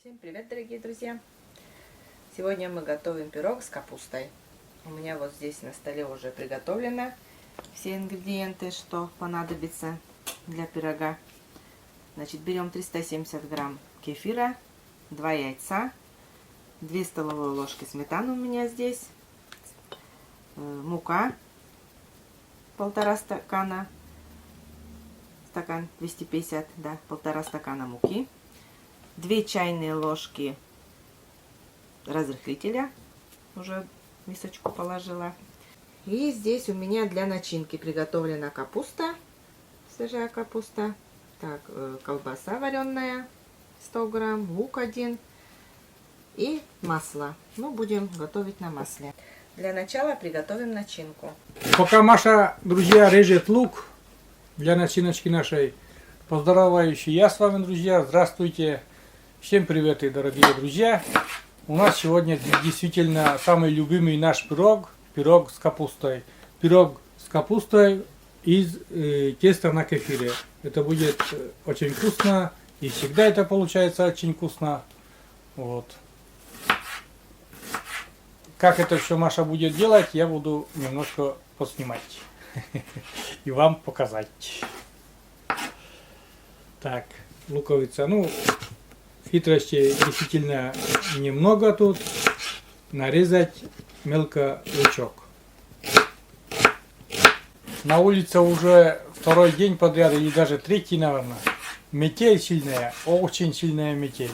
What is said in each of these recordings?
Всем привет, дорогие друзья! Сегодня мы готовим пирог с капустой. У меня вот здесь на столе уже приготовлено все ингредиенты, что понадобится для пирога. Значит, берем 370 грамм кефира, 2 яйца, 2 столовые ложки сметаны у меня здесь, мука 1,5 стакана, стакан 250, да, 1,5 стакана муки, 2 чайные ложки разрыхлителя, уже в мисочку положила. И здесь у меня для начинки приготовлена капуста, свежая капуста, так, колбаса вареная 100 грамм, лук 1 и масло. Ну, будем готовить на масле. Для начала приготовим начинку. Пока Маша, друзья, режет лук для начиночки нашей, поздравляющий я с вами, друзья. Здравствуйте. Всем привет, дорогие друзья. У нас сегодня действительно самый любимый наш пирог. Пирог с капустой. Пирог с капустой из теста на кефире. Это будет очень вкусно. И всегда это получается очень вкусно. Вот. Как это все Маша будет делать, я буду немножко поснимать. И вам показать. Так, луковица. Ну, хитрости действительно немного тут. Нарезать мелко лучок. На улице уже второй день подряд, или даже третий, наверное. Метель сильная, очень сильная метель.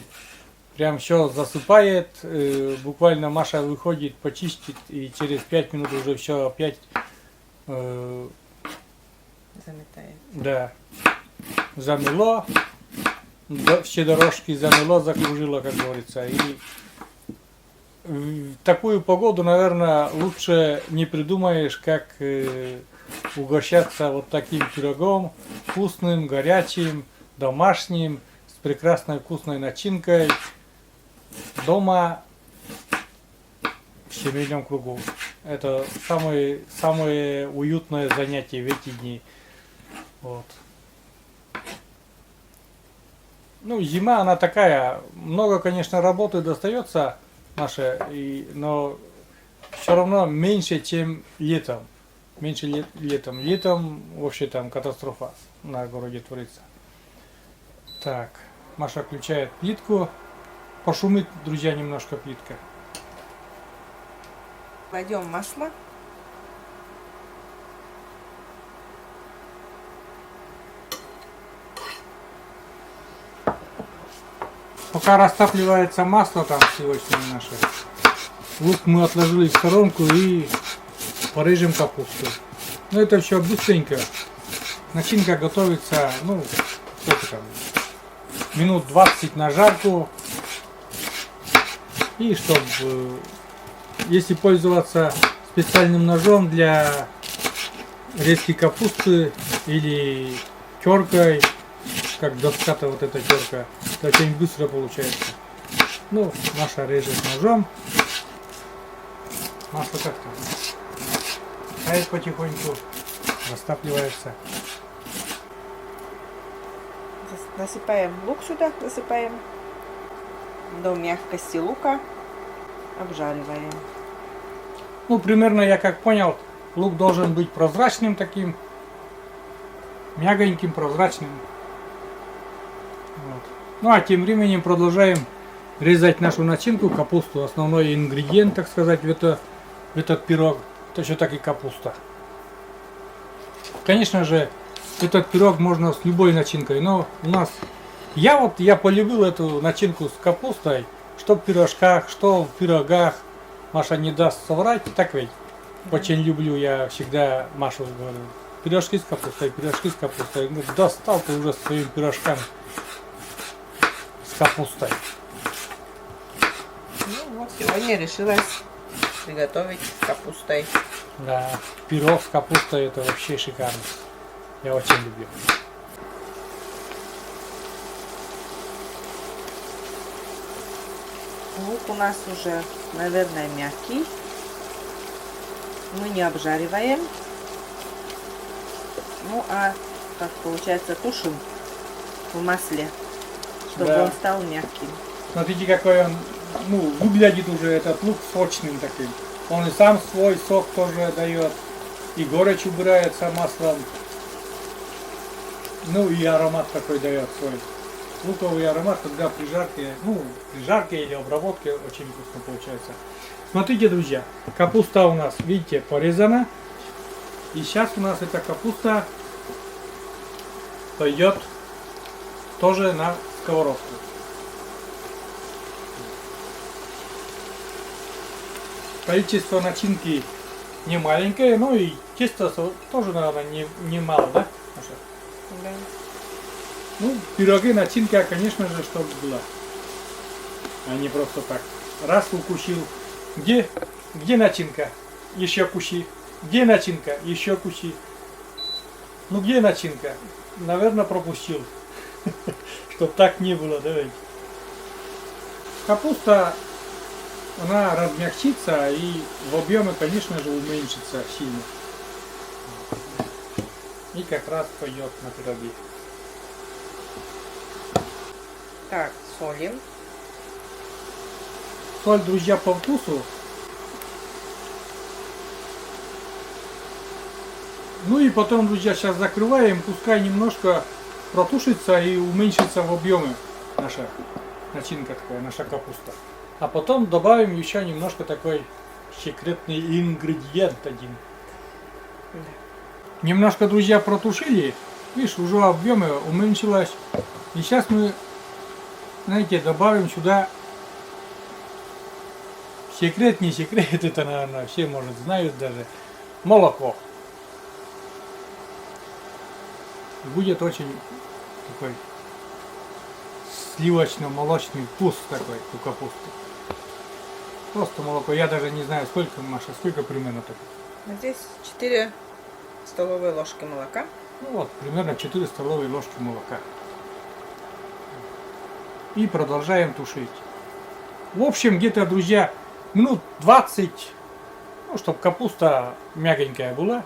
Прям все засыпает. Буквально Маша выходит, почистит, и через 5 минут уже все опять Заметает. Да, замело. Все дорожки замело, закружило, как говорится. И в такую погоду, наверное, лучше не придумаешь, как угощаться вот таким пирогом, вкусным, горячим, домашним, с прекрасной вкусной начинкой, дома, в семейном кругу. Это самое уютное занятие в эти дни. Вот. Ну, зима, она такая, много, конечно, работы достается наше, но все равно меньше, чем летом. Меньше летом. Летом вообще там катастрофа на городе творится. Так, Маша включает плитку. Пошумит, друзья, немножко плитка. Кладем масло. Пока растапливается масло там сливочное наше, лук мы отложили в сторонку и порежем капусту. Но это все быстренько. Начинка готовится, ну, сколько там, минут 20 на жарку. И чтобы, если пользоваться специальным ножом для резки капусты или теркой, как доска-то вот эта терка, это очень быстро получается. Ну, Маша режет ножом. Маша как там? Тает потихоньку, растапливается. Насыпаем лук сюда, засыпаем до мягкости лука, обжариваем. Ну, примерно, я как понял, лук должен быть прозрачным таким, мягоньким, прозрачным. Вот. Ну, а тем временем продолжаем резать нашу начинку, капусту. Основной ингредиент, так сказать, в этот пирог, это все-таки капуста. Конечно же, этот пирог можно с любой начинкой, но у нас... Я полюбил эту начинку с капустой, что в пирожках, что в пирогах. Маша не даст соврать, так ведь? Очень люблю, я всегда Машу говорю, пирожки с капустой, пирожки с капустой. Ну, достал ты уже своим пирожкам с капустой. Ну вот, сегодня решилась приготовить с капустой. Да, пирог с капустой это вообще шикарно. Я очень люблю. Лук у нас уже, наверное, мягкий. Мы не обжариваем. Ну а, как получается, тушим в масле, чтобы Да. он стал мягким. Смотрите, какой он, ну, выглядит уже этот лук сочным таким. Он и сам свой сок тоже дает, и горечь убирается маслом. Ну и аромат такой дает свой. Луковый аромат, когда при жарке или обработке очень вкусно получается. Смотрите, друзья, капуста у нас, видите, порезана. И сейчас у нас эта капуста пойдет тоже на сковородку. Количество начинки не маленькое, но и тесто тоже, наверное, не мало, да, Маша? Да. Ну, пироги, начинка, конечно же, чтобы была. А не просто так. Раз укусил. Где начинка? Еще куси. Где начинка? Еще куси. Ну где начинка? Наверное, пропустил. Чтоб так не было, давайте. Капуста, она размягчится и в объеме, конечно же, уменьшится сильно. И как раз пойдет на пироги. Так, солим. Соль, друзья, по вкусу. Ну и потом, друзья, сейчас закрываем, пускай немножко протушится и уменьшится в объеме наша начинка такая, наша капуста. А потом добавим еще немножко такой секретный ингредиент один. Да. Немножко, друзья, протушили, видишь, уже в объеме уменьшилось. И сейчас мы, знаете, добавим сюда секрет, не секрет, это, наверное, все, может, знают даже, молоко. Будет очень такой сливочно-молочный вкус такой у капусты. Просто молоко. Я даже не знаю, сколько, Маша, сколько примерно такое. Здесь 4 столовые ложки молока. Ну вот, примерно 4 столовые ложки молока. И продолжаем тушить. В общем, где-то, друзья, минут 20, ну, чтобы капуста мягенькая была.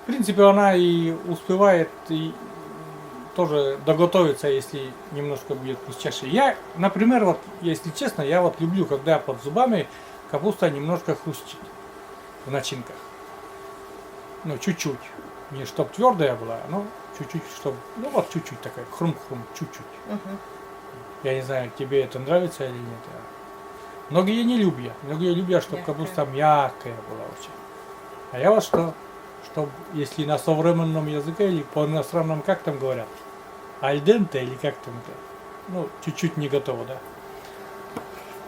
В принципе, она и успевает и тоже доготовиться, если немножко будет хрустящей. Я, например, вот, если честно, я вот люблю, когда под зубами капуста немножко хрустит в начинках. Ну, чуть-чуть. Не чтоб твердая была, но чуть-чуть, чтобы, ну вот чуть-чуть такая, хрум-хрум, чуть-чуть. Угу. Я не знаю, тебе это нравится или нет. Многие не любят. Многие любят, чтобы Мягкая. капуста мягкая была очень. А я вот что, чтобы, если на современном языке или по иностранным, как там говорят, альденте или как там это, ну, чуть-чуть не готово, да.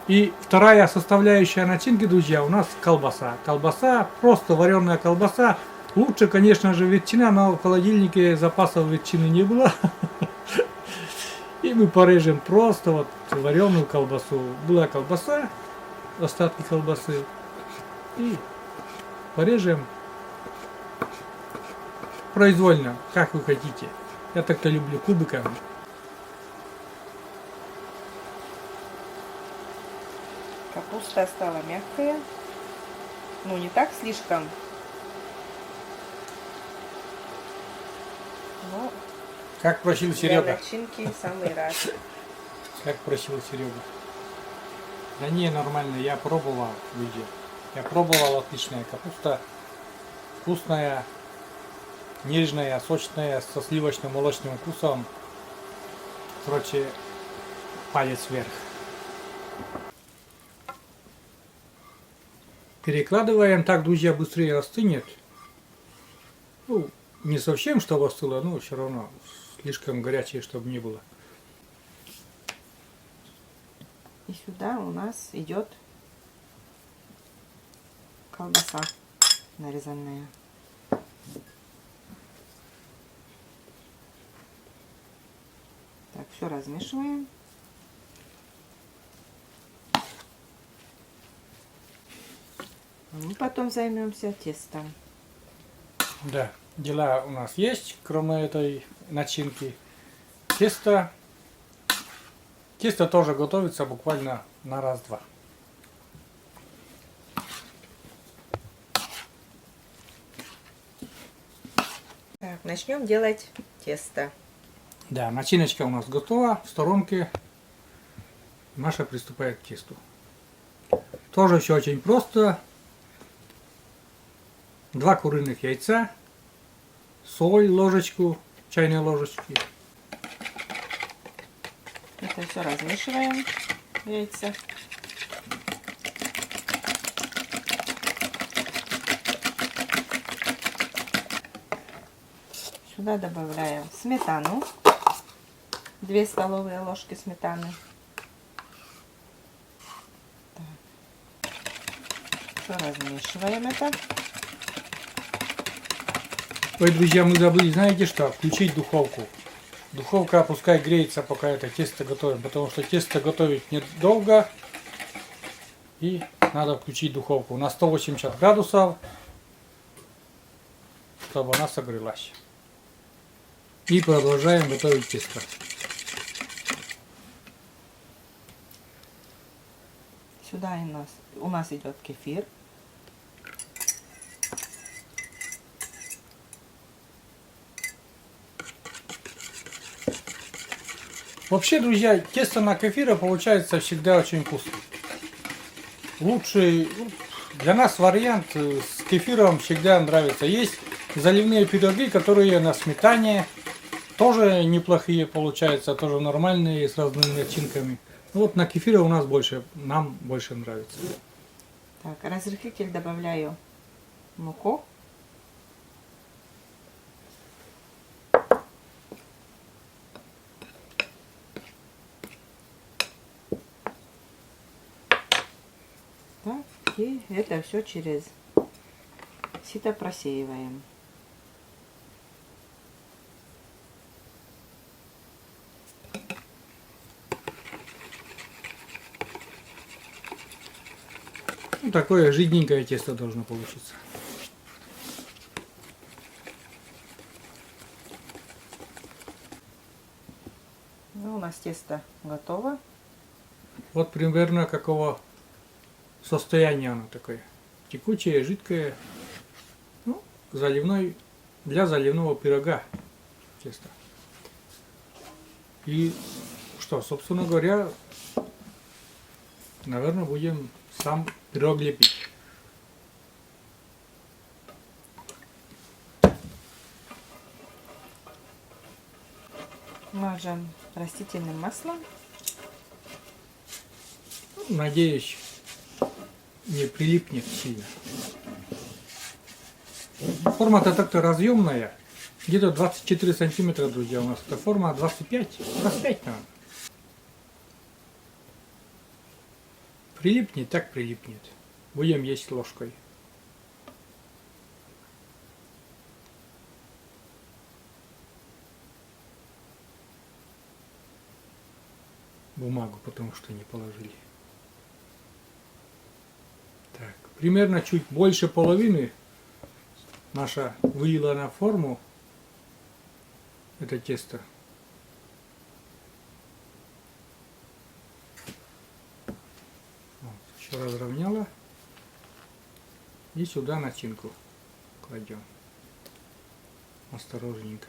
И вторая составляющая начинки, друзья, у нас колбаса. Колбаса, просто вареная колбаса. Лучше, конечно же, ветчина, но в холодильнике запасов ветчины не было. И мы порежем просто вот вареную колбасу. Была колбаса, остатки колбасы. И порежем произвольно, как вы хотите. Я так-то люблю кубиками. Капуста стала мягкая. Ну, не так слишком. Но Как просил для Серега. начинки самый раз. Как просил Серега. Да не, нормально, я пробовал видео. Я пробовал, отличная капуста. Вкусная, нежная, сочная, со сливочно-молочным вкусом. Короче, палец вверх. Перекладываем, так, друзья, быстрее остынет. Ну, не совсем, чтобы остыло, но все равно слишком горячее, чтобы не было. И сюда у нас идет колбаса нарезанная. Так, все размешиваем. А мы потом займемся тестом. Да, дела у нас есть, кроме этой начинки. Тесто тоже готовится буквально на раз-два. Так, начнем делать тесто. Да, начиночка у нас готова в сторонке. Маша приступает к тесту. Тоже все очень просто. 2 куриных яйца, соль, ложечку, чайной ложечки. Это все размешиваем, яйца. Сюда добавляем сметану. 2 столовые ложки сметаны. Все размешиваем это. Ой, друзья, мы забыли, знаете что? Включить духовку. Духовка пускай греется, пока это тесто готовим, потому что тесто готовить недолго. И надо включить духовку на 180 градусов, чтобы она согрелась. И продолжаем готовить тесто. Сюда у нас идет кефир. Вообще, друзья, тесто на кефире получается всегда очень вкусно. Лучший для нас вариант с кефиром всегда нравится. Есть заливные пироги, которые на сметане тоже неплохие получаются, тоже нормальные, с разными начинками. Вот на кефире у нас нам больше нравится. Так, разрыхлитель добавляю муку. Так, и это все через сито просеиваем. Ну, такое жиденькое тесто должно получиться. Ну, у нас тесто готово. Вот примерно какого состояния оно такое. Текучее, жидкое. Ну, для заливного пирога тесто. И что, собственно говоря, наверное, будем сам пирог лепить. Мажем растительным маслом. Надеюсь, не прилипнет сильно. Форма-то так-то разъемная. Где-то 24 сантиметра, друзья, у нас. Эта форма 25 наверное. Прилипнет, так прилипнет. Будем есть ложкой. Бумагу, потому что не положили. Так, примерно чуть больше половины наша вылила на форму это тесто. Вот, еще разровняла. И сюда начинку кладем. Осторожненько.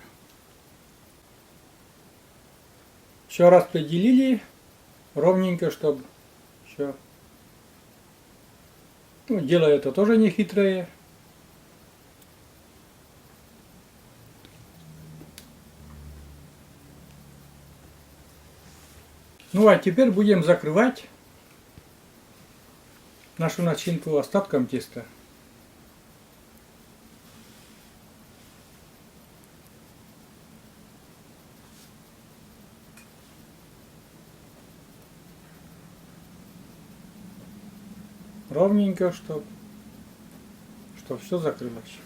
Все распределили ровненько, чтобы все. Ну, дело это тоже не хитрое. Ну а теперь будем закрывать нашу начинку остатком теста. Ровненько, чтобы все закрылось.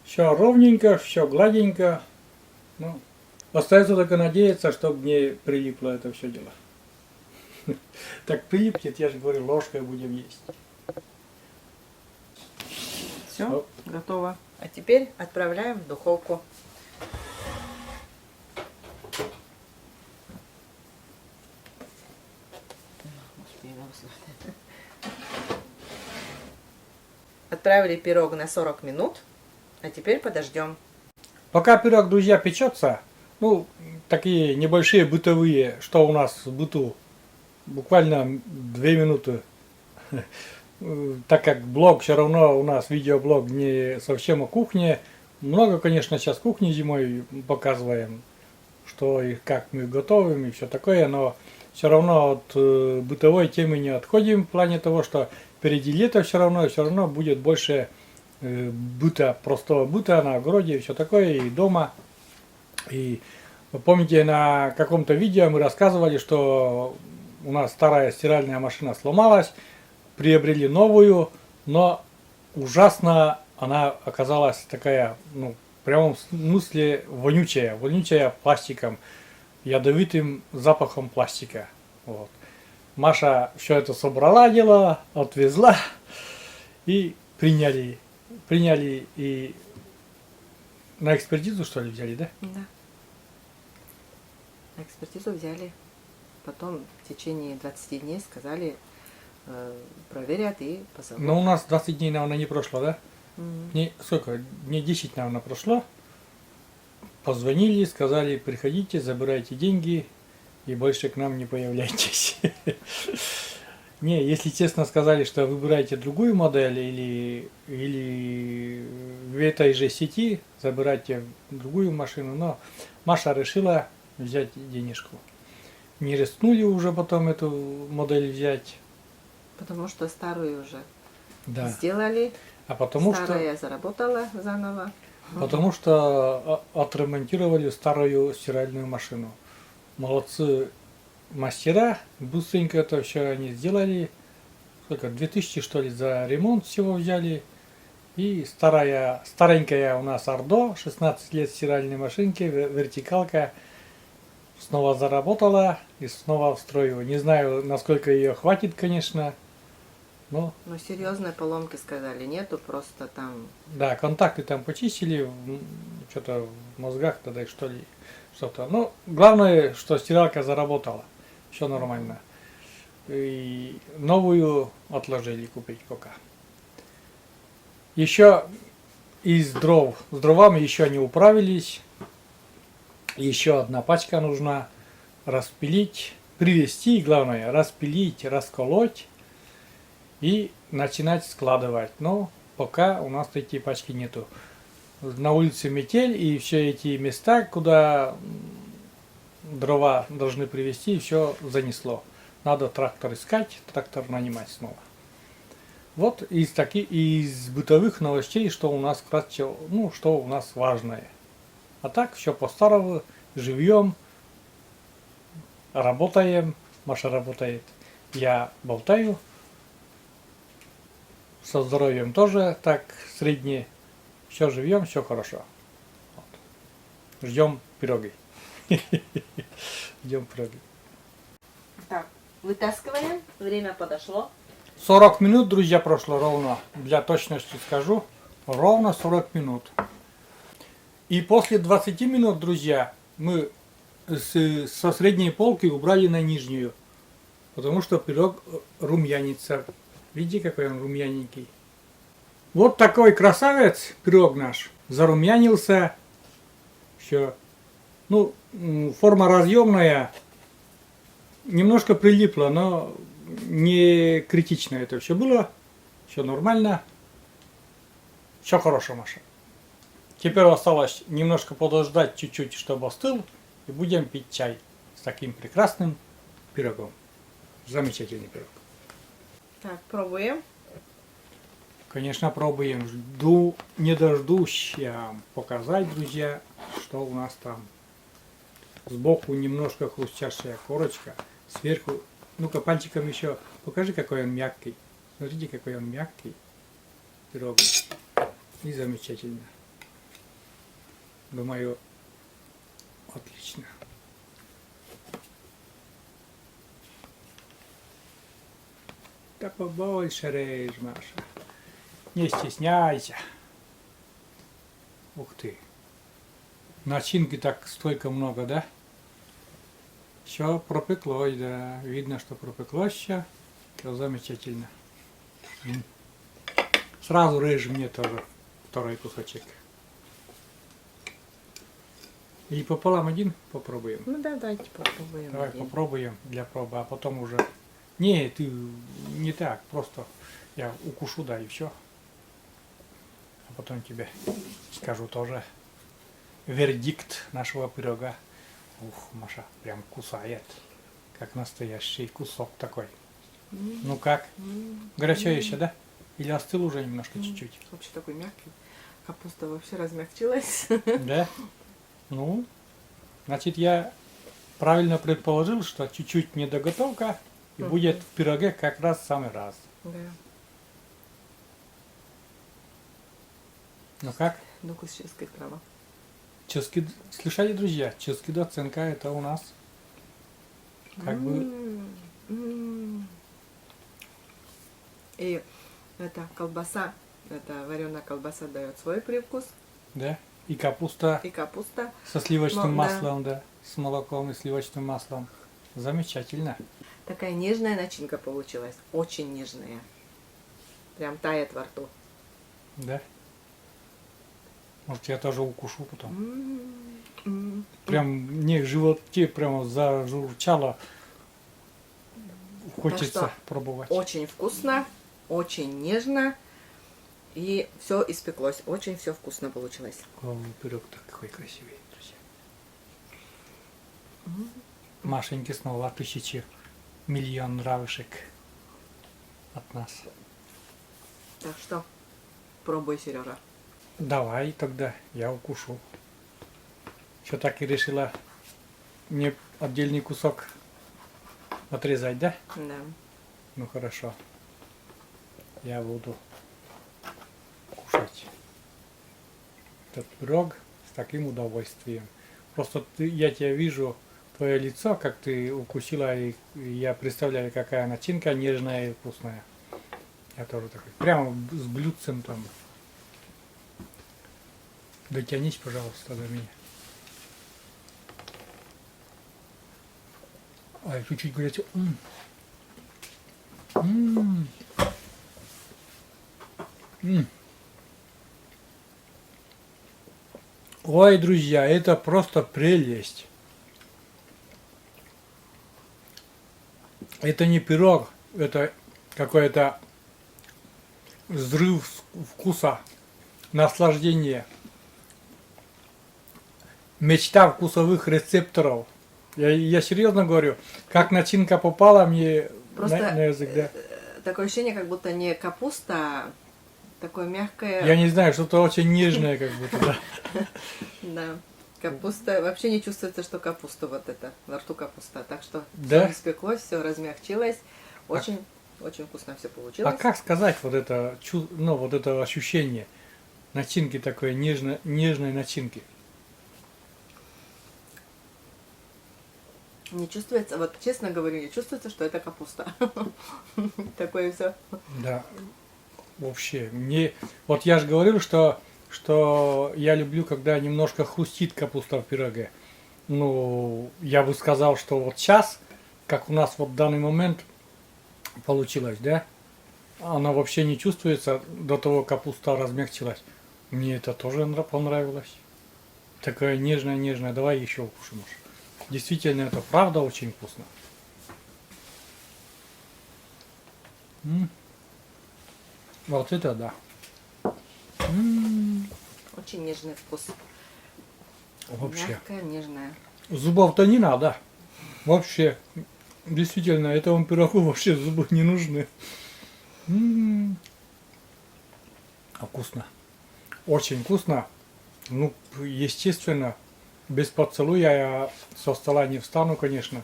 Все ровненько, все гладенько. Ну, остается только надеяться, чтобы не прилипло это все дело. Так прилипнет, я же говорю, ложкой будем есть. Все, готово. А теперь отправляем в духовку. Отправили пирог на 40 минут. А теперь подождем. Пока пирог, друзья, печется, ну, такие небольшие бытовые, что у нас в быту, буквально 2 минуты. Так как блог все равно у нас, видеоблог не совсем о кухне. Много, конечно, сейчас кухни зимой показываем, что и как мы готовим и все такое, но все равно от бытовой темы не отходим в плане того, что впереди лето все равно будет больше быта, простого быта на огороде и все такое, и дома. И вы помните, на каком-то видео мы рассказывали, что у нас старая стиральная машина сломалась, приобрели новую, но ужасно она оказалась такая, ну, в прямом смысле вонючая пластиком, ядовитым запахом пластика. Вот. Маша все это собрала дело, отвезла и приняли и на экспертизу, что ли, взяли, да? Да. На экспертизу взяли. Потом в течение 20 дней сказали, проверят и позовут. Но у нас 20 дней, наверное, не прошло, да? Мгм. Сколько? Дней 10, наверное, прошло. Позвонили, сказали, приходите, забирайте деньги и больше к нам не появляйтесь. Не, если честно, сказали, что выбирайте другую модель или в этой же сети забирайте другую машину, но Маша решила взять денежку. Не рискнули уже потом эту модель взять. Потому что старую уже Да. сделали, А потому что старая заработала заново. Отремонтировали старую стиральную машину. Молодцы мастера, быстренько это все они сделали. Сколько, 2000 что ли за ремонт всего взяли. И старенькая у нас Ардо, 16 лет стиральной машинки, вертикалка, снова заработала и снова в строю. Не знаю, насколько ее хватит, конечно. Но Но серьезной поломки сказали нету, просто там да, контакты там почистили, что-то в мозгах тогда что ли, что-то. Но главное, что стиралка заработала, все нормально. И новую отложили купить пока. Еще из дров, с дровами еще не управились. Еще одна пачка нужна распилить, привезти, главное, распилить, расколоть и начинать складывать. Но пока у нас такие пачки нету. На улице метель, и все эти места, куда дрова должны привезти, все занесло. Надо трактор искать, трактор нанимать снова. Вот из бытовых новостей, что у нас кратче, ну, что у нас важное. А так все по-старому, живем, работаем, Маша работает, я болтаю. Со здоровьем тоже так среднее. Все живем, все хорошо. Вот. Ждем пироги. Ждем пироги. так, вытаскиваем, время подошло. 40 минут, друзья, прошло ровно. Для точности скажу, ровно 40 минут. И после 20 минут, друзья, мы со средней полки убрали на нижнюю. Потому что пирог румянится. Видите, какой он румяненький. Вот такой красавец, пирог наш, зарумянился. Все. Ну, форма разъемная. Немножко прилипла, но не критично это все было. Все нормально. Все хорошо, Маша. Теперь осталось немножко подождать чуть-чуть, чтобы остыл. И будем пить чай с таким прекрасным пирогом. Замечательный пирог. Так, пробуем. Конечно, пробуем. Жду, не дождусь показать, друзья, что у нас там. Сбоку немножко хрустящая корочка. Сверху, ну-ка пальчиком еще. Покажи, какой он мягкий. Смотрите, какой он мягкий пирог. И замечательно. Думаю, отлично. Да побольше режь, Маша. Не стесняйся. Ух ты. Начинки так столько много, да? Все пропеклось, да. Видно, что пропеклось все. Все замечательно. Сразу режь мне тоже второй кусочек. И пополам один попробуем. Ну да, давайте попробуем. Давай один. попробуем для пробы, а потом уже... Не, ты не так, просто я укушу, да, и все. А потом тебе скажу тоже вердикт нашего пирога. Ух, Маша прям кусает, как настоящий кусок такой. Ну как? Горячо еще, да? Или остыл уже немножко чуть-чуть? Вообще такой мягкий. Капуста вообще размягчилась. Да? Ну, значит, я правильно предположил, что чуть-чуть недоготовка и будет в пироге как раз в самый раз. Да. Ну как? Ну-ка, сейчас как право. Слышали, друзья, чешский доценка это у нас как бы... И эта колбаса, эта вареная колбаса дает свой привкус. Да? И капуста И капуста. со сливочным Ну, да. маслом, да. С молоком и сливочным маслом. Замечательно. Такая нежная начинка получилась. Очень нежная. Прям тает во рту. Да? Может, я тоже укушу потом. М. Прям мне в животе прямо зажурчало. Хочется что? пробовать. Очень вкусно, очень нежно. И все испеклось. Очень все вкусно получилось. О, пирог такой красивый, друзья. Машеньке снова 1000 миллион нравышек от нас. Так что пробуй, Сережа. Давай тогда я укушу. Что так и решила мне отдельный кусок отрезать, да? Да. Ну хорошо. Я буду кушать этот пирог с таким удовольствием. Просто я тебя вижу, твое лицо, как ты укусила, и я представляю, какая начинка нежная и вкусная. Я тоже такой. Прямо с блюдцем там. Дотянись, пожалуйста, до меня. Ой, чуть-чуть горячо. Ой, друзья, это просто прелесть. Это не пирог, это какой-то взрыв вкуса, наслаждение, мечта вкусовых рецепторов. Я серьезно говорю, как начинка попала мне Просто на язык, да. такое ощущение, как будто не капуста, а такое мягкое. Я не знаю, что-то очень нежное, как будто, да. Да. Капуста. Вообще не чувствуется, что капуста вот это. Во рту капуста. Так что Да? все испеклось, все размягчилось. Очень, очень вкусно все А получилось. как сказать вот это, ну, вот это ощущение начинки такой нежной начинки? Не чувствуется, вот честно говорю, не чувствуется, что это капуста. Такое все. Да, вообще, вот я же говорил, что я люблю, когда немножко хрустит капуста в пироге. Ну, я бы сказал, что вот сейчас, как у нас вот в данный момент получилось, да, она вообще не чувствуется, до того капуста размягчилась. Мне это тоже понравилось. Такая нежная. Давай еще укушаем. Действительно, это правда очень вкусно. Вот это да. Очень нежный вкус. Вообще. Мягкая, нежная. Зубов-то не надо. Вообще. Действительно, этому пирогу вообще зубы не нужны. А вкусно. Очень вкусно. Ну, естественно, без поцелуя я со стола не встану, конечно.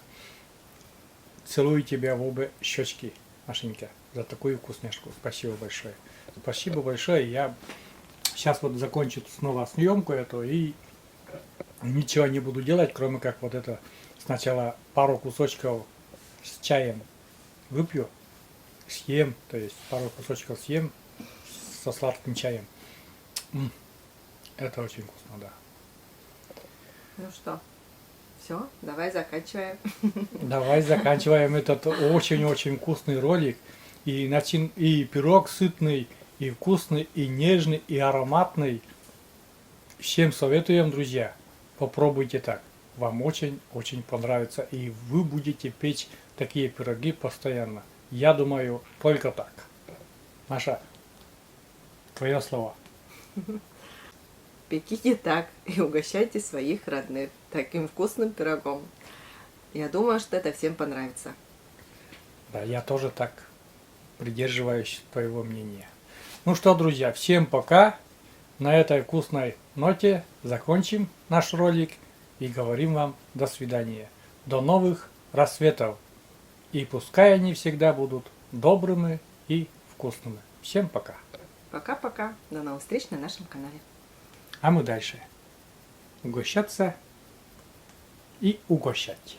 Целую тебя в обе щечки, Машенька, за такую вкусняшку. Спасибо большое. Спасибо большое. Я сейчас вот закончу снова съемку эту и ничего не буду делать, кроме как вот это сначала пару кусочков с чаем выпью, съем, то есть пару кусочков съем со сладким чаем. Это очень вкусно, да. Ну что, все, давай заканчиваем. Давай заканчиваем этот очень-очень вкусный ролик. И пирог сытный, и вкусный, и нежный, и ароматный. Всем советуем, друзья. попробуйте так. Вам очень-очень понравится. И вы будете печь такие пироги постоянно. Я думаю, только так. Маша, твои слова. Пеките так и угощайте своих родных таким вкусным пирогом. Я думаю, что это всем понравится. Да, я тоже так придерживаюсь твоего мнения. Ну что, друзья, всем пока. На этой вкусной ноте закончим наш ролик и говорим вам до свидания. До новых рассветов. И пускай они всегда будут добрыми и вкусными. Всем пока. Пока-пока. До новых встреч на нашем канале. А мы дальше. Угощаться и угощать.